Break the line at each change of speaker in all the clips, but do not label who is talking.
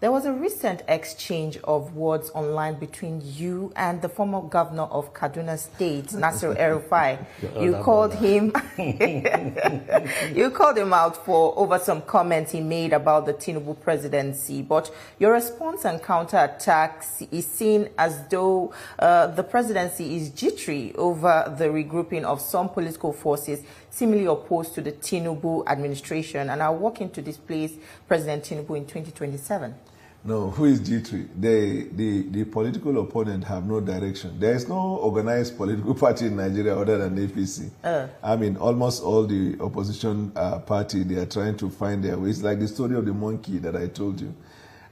There was a recent exchange of words online between you and the former governor of Kaduna State, El-Rufai. You called him you called him out for over some comments he made about the Tinubu presidency, but your response and counterattacks is seen as though the presidency is jittery over the regrouping of some political forces seemingly opposed to the Tinubu administration and are working to displace President Tinubu in 2027.
No, who is G3? The political opponent have no direction. There is no organized political party in Nigeria other than APC. I mean, almost all the opposition party, they are trying to find their ways. Like the story of the monkey that I told you.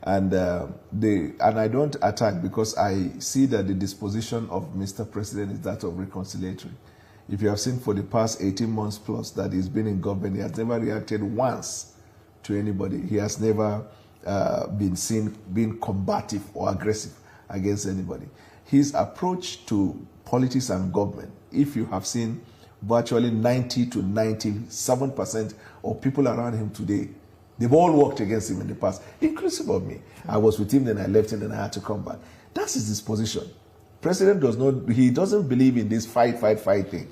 And I don't attack because I see that the disposition of Mr. President is that of reconciliatory. If you have seen for the past 18 months plus that he's been in government, he has never reacted once to anybody. He has never been seen being combative or aggressive against anybody. His approach to politics and government, if you have seen virtually 90 to 97% of people around him today, they've all worked against him in the past, inclusive of me. I was with him, then I left him, then I had to come back. That's his disposition. President does not, he doesn't believe in this fight thing.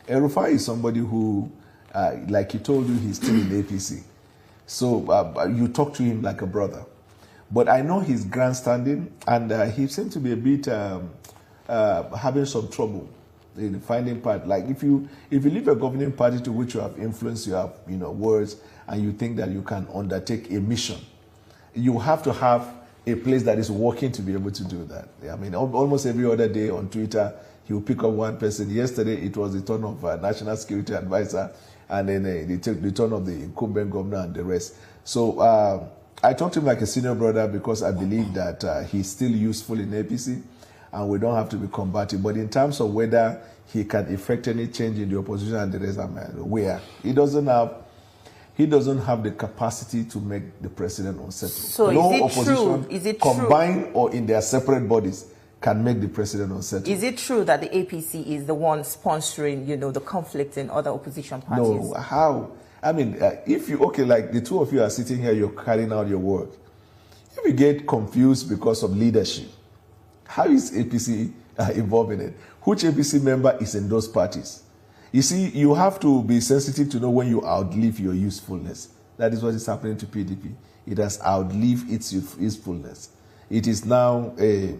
El-Rufai is somebody who, like he told you, he's still in APC. So you talk to him like a brother. But I know he's grandstanding, and he seems to be a bit having some trouble in finding part. Like if you leave a governing party to which you have influence, you have words, and you think that you can undertake a mission, you have to have a place that is working to be able to do that. I mean, almost every other day on Twitter, he will pick up one person. Yesterday, it was the turn of National Security Advisor, and then they took the turn of the incumbent governor and the rest. So I talked to him like a senior brother because I believe that he's still useful in APC, and we don't have to be combative. But in terms of whether he can effect any change in the opposition and the rest, where he doesn't have the capacity to make the president unsettled. So no opposition, is it combined true? Or in their separate bodies, can make the president unsettled. Is
it true that the APC is the one sponsoring, the conflict in other opposition parties?
No, how? I mean, if you, like the two of you are sitting here, you're carrying out your work. If you get confused because of leadership, how is APC involved in it? Which APC member is in those parties? You see, you have to be sensitive to know when you outlive your usefulness. That is what is happening to PDP. It has outlived its usefulness. It is now a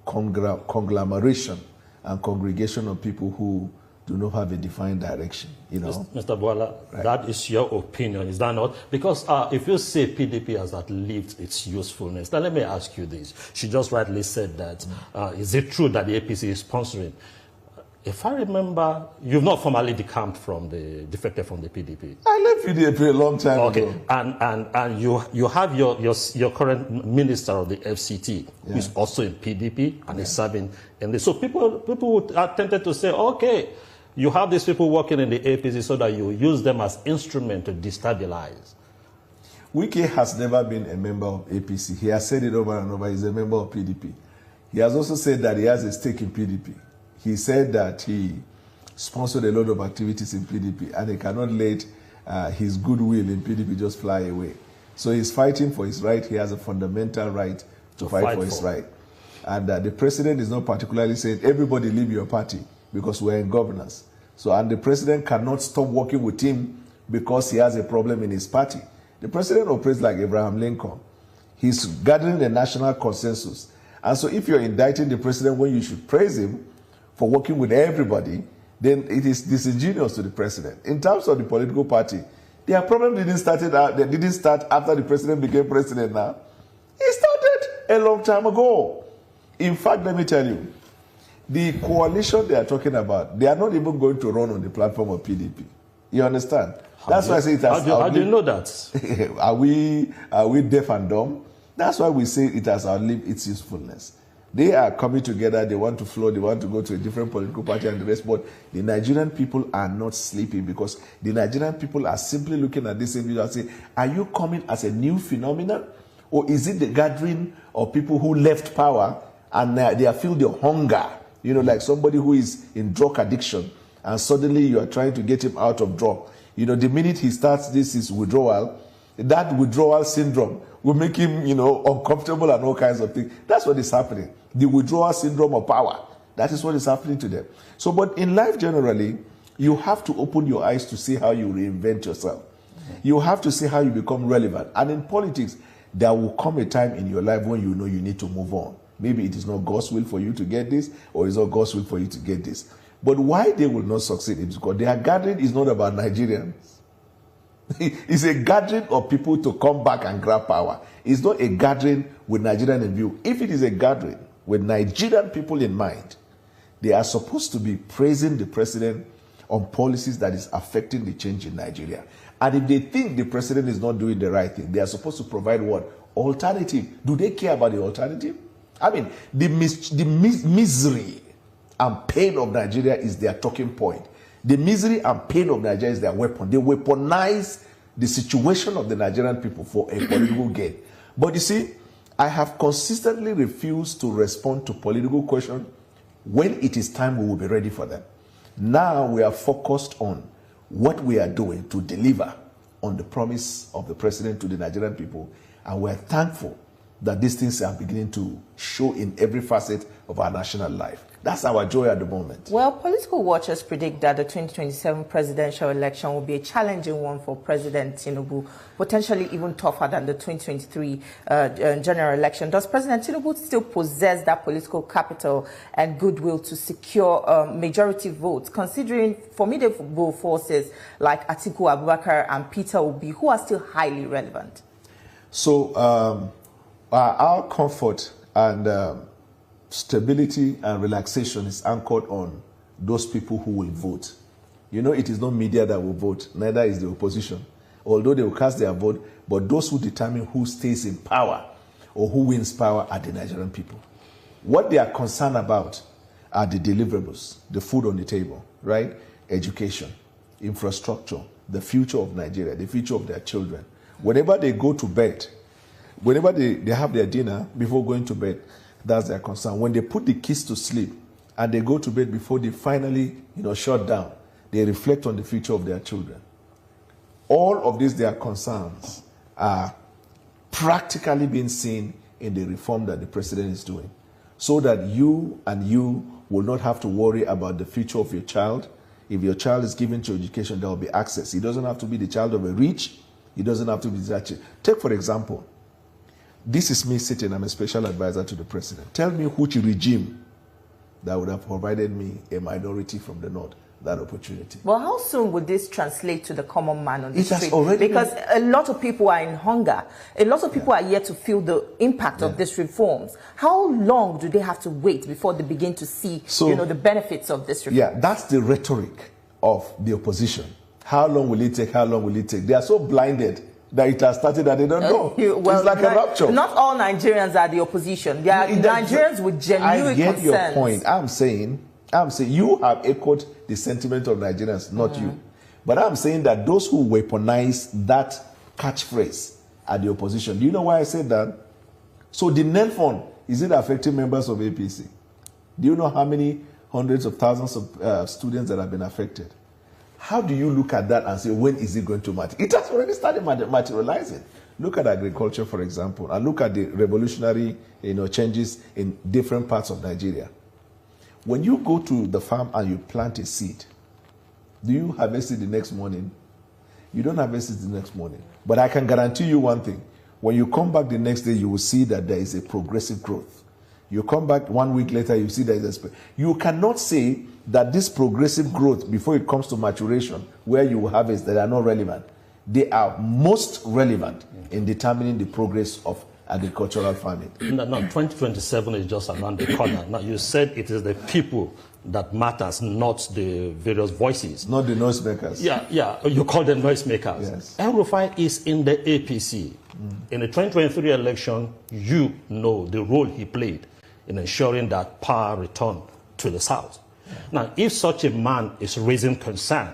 conglomeration and congregation of people who do not have a defined direction,
Mr. Bwala, right. That is your opinion, is that not? Because if you say PDP has outlived its usefulness, then let me ask you this. She just rightly said that, is it true that the APC is sponsoring? If I remember, you've not formally defected from the PDP.
I left PDP a long time ago.
And you have your current minister of the FCT, who is also in PDP and is serving in this. So people are tempted to say, okay, you have these people working in the APC so that you use them as instrument to destabilize.
Wike has never been a member of APC. He has said it over and over. He's a member of PDP. He has also said that he has a stake in PDP. He said that he sponsored a lot of activities in PDP and he cannot let his goodwill in PDP just fly away. So he's fighting for his right. He has a fundamental right to fight for his right. And the president is not particularly saying, everybody leave your party because we're in governance. So, and the president cannot stop working with him because he has a problem in his party. The president operates like Abraham Lincoln. He's gathering the national consensus. And so if you're indicting the president when you should praise him for working with everybody, then it is disingenuous to the president. In terms of the political party, their problem didn't start after the president became president now. It started a long time ago. In fact, let me tell you, the coalition they are talking about, they are not even going to run on the platform of PDP. You understand? That's why I say it has
how do you know that?
Are we deaf and dumb? That's why we say it has outlived its usefulness. They are coming together, they want to flow, they want to go to a different political party and the rest, but the Nigerian people are not sleeping because the Nigerian people are simply looking at this individual and saying, are you coming as a new phenomenon? Or is it the gathering of people who left power and they feel the hunger, like somebody who is in drug addiction and suddenly you are trying to get him out of drug. The minute he starts his withdrawal, That withdrawal syndrome will make him, uncomfortable and all kinds of things. That's what is happening. The withdrawal syndrome of power. That is what is happening to them. So, but in life generally, you have to open your eyes to see how you reinvent yourself. You have to see how you become relevant. And in politics, there will come a time in your life when you know you need to move on. Maybe it is not God's will for you to get this, or it's not God's will for you to get this. But why they will not succeed is because their gathering is not about Nigerians. It's a gathering of people to come back and grab power. It's not a gathering with Nigerian in view. If it is a gathering with Nigerian people in mind, they are supposed to be praising the president on policies that is affecting the change in Nigeria. And if they think the president is not doing the right thing, they are supposed to provide what? Alternative. Do they care about the alternative? I mean, the misery and pain of Nigeria is their talking point. The misery and pain of Nigeria is their weapon. They weaponize the situation of the Nigerian people for a political gain. But you see, I have consistently refused to respond to political questions. When it is time, we will be ready for them. Now we are focused on what we are doing to deliver on the promise of the president to the Nigerian people. And we are thankful that these things are beginning to show in every facet of our national life. That's our joy at the moment.
Well, political watchers predict that the 2027 presidential election will be a challenging one for President Tinubu, potentially even tougher than the 2023 general election. Does President Tinubu still possess that political capital and goodwill to secure majority votes, considering formidable forces like Atiku Abubakar and Peter Obi, who are still highly relevant? So
our comfort and stability and relaxation is anchored on those people who will vote. You know, it is not media that will vote, neither is the opposition. Although they will cast their vote, but those who determine who stays in power or who wins power are the Nigerian people. What they are concerned about are the deliverables, the food on the table, right? Education, infrastructure, the future of Nigeria, the future of their children. Whenever they go to bed, whenever they have their dinner before going to bed, that's their concern. When they put the kids to sleep and they go to bed before they finally, shut down, they reflect on the future of their children. All of these, their concerns, are practically being seen in the reform that the president is doing, so that you will not have to worry about the future of your child. If your child is given to education, there will be access. He doesn't have to be the child of a rich. He doesn't have to be that. Take, for example, this is me sitting, I'm a special advisor to the president. Tell me which regime that would have provided me, a minority from the north, that opportunity.
Well, how soon would this translate to the common man on the street?
Has already
because a lot of people are in hunger. A lot of people are yet to feel the impact of these reforms. How long do they have to wait before they begin to see, the benefits of this reform?
Yeah, that's the rhetoric of the opposition. How long will it take? How long will it take? They are so blinded that it has started that they don't know. It's like a rapture.
Not all Nigerians are the opposition. They are Nigerians with genuine concerns.
I get your point. I'm saying you have echoed the sentiment of Nigerians, not you. But I'm saying that those who weaponize that catchphrase are the opposition. Do you know why I said that? So the NEL fund, is it affecting members of APC? Do you know how many hundreds of thousands of students that have been affected? How do you look at that and say, when is it going to matter? It has already started materializing. Look at agriculture, for example, and look at the revolutionary changes in different parts of Nigeria. When you go to the farm and you plant a seed, do you harvest it the next morning? You don't harvest it the next morning. But I can guarantee you one thing. When you come back the next day, you will see that there is a progressive growth. You come back 1 week later, you see there is you cannot say that this progressive growth, before it comes to maturation, where you harvest, that are not relevant. They are most relevant in determining the progress of agricultural farming.
No, 2027 is just around the corner. Now, you said it is the people that matters, not the various voices.
Not the noisemakers.
Yeah, you call them noisemakers.
Yes.
El-Rufai is in the APC. In the 2023 election, you know the role he played in ensuring that power returned to the South. Now, if such a man is raising concern,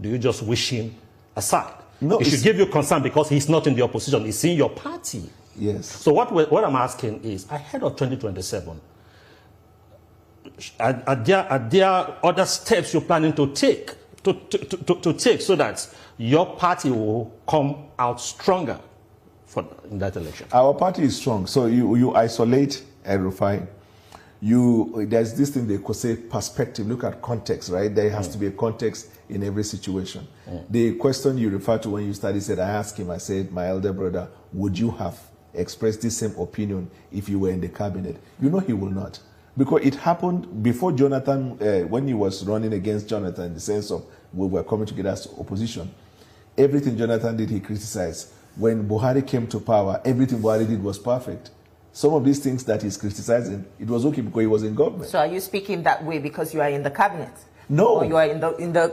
do you just wish him aside?
No,
he should give you concern because he's not in the opposition. He's in your party.
Yes.
So what I'm asking is, ahead of 2027, are there other steps you're planning to take to take so that your party will come out stronger in that election?
Our party is strong. So you isolate El-Rufai. There's this thing they could say perspective. Look at context, right? There has to be a context in every situation. The question you referred to when you started said, I asked him, I said, my elder brother, would you have expressed this same opinion if you were in the cabinet? You know he will not. Because it happened before Jonathan, when he was running against Jonathan, in the sense of we were coming together as opposition. Everything Jonathan did, he criticized. When Buhari came to power, everything Buhari did was perfect. Some of these things that he's criticizing, it was okay because he was in government.
So are you speaking that way because you are in the cabinet?
No.
Or you are in the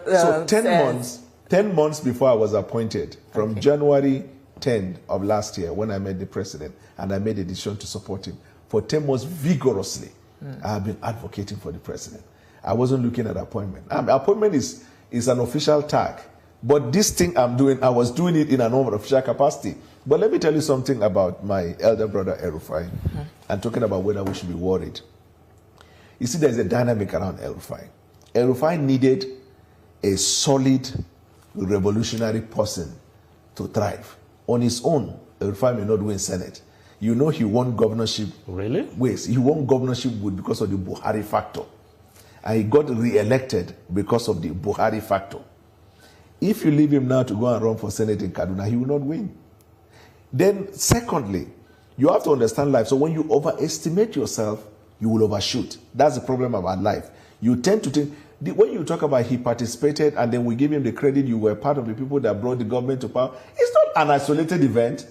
So 10 months before I was appointed, from January 10 of last year, when I met the president, and I made a decision to support him, for 10 months vigorously, I have been advocating for the president. I wasn't looking at appointment. Appointment is an official tag. But this thing I'm doing, I was doing it in an official capacity. But let me tell you something about my elder brother El-Rufai, and talking about whether we should be worried. You see, there's a dynamic around El-Rufai. El-Rufai needed a solid, revolutionary person to thrive. On his own, El-Rufai may not win Senate. You know he won governorship.
Really?
Yes, he won governorship because of the Buhari factor. And he got re-elected because of the Buhari factor. If you leave him now to go and run for Senate in Kaduna, he will not win. Then, secondly, you have to understand life. So when you overestimate yourself, you will overshoot. That's the problem about life. You tend to think, when you talk about he participated and then we give him the credit, you were part of the people that brought the government to power. It's not an isolated event.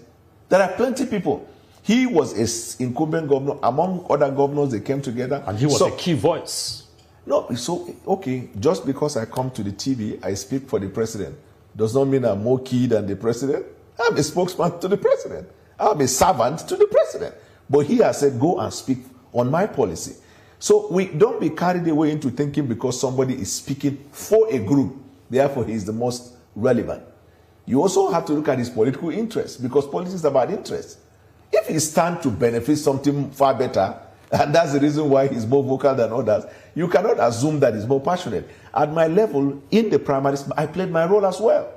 There are plenty of people. He was an incumbent governor. Among other governors, they came together.
And he was a key voice.
No, so, okay, just because I come to the TV, I speak for the president, does not mean I'm more key than the president. I'm a spokesman to the president. I'm a servant to the president. But he has said, go and speak on my policy. So we don't be carried away into thinking because somebody is speaking for a group, therefore he is the most relevant. You also have to look at his political interests, because politics is about interest. If he stands to benefit something far better, and that's the reason why he's more vocal than others, you cannot assume that he's more passionate. At my level, in the primaries, I played my role as well.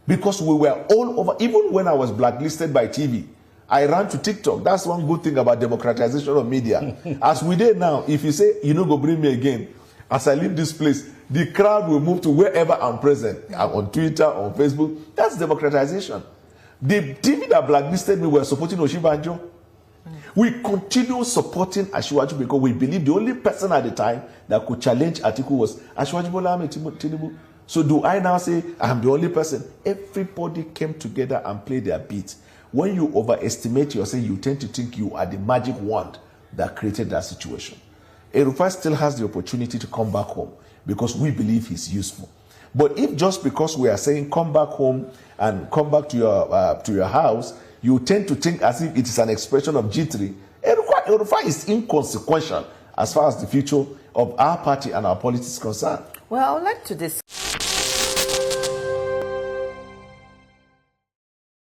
Because we were all over, even when I was blacklisted by TV, I ran to TikTok. That's one good thing about democratization of media. As we did now, if you say, you know, go bring me again, as I leave this place, the crowd will move to wherever I'm present. I'm on Twitter, on Facebook. That's democratization. The TV that blacklisted me were supporting Oshibanjo. We continue supporting Asiwaju because we believe the only person at the time that could challenge Atiku was Asiwaju Bola Ahmed Tinubu. So do I now say I'm the only person? Everybody came together and played their beat. When you overestimate yourself, you tend to think you are the magic wand that created that situation. El-Rufai still has the opportunity to come back home because we believe he's useful. But if just because we are saying come back home and come back to your house, you tend to think as if it is an expression of jittery, El-Rufai is inconsequential as far as the future of our party and our politics is concerned.
Well, I would like to discuss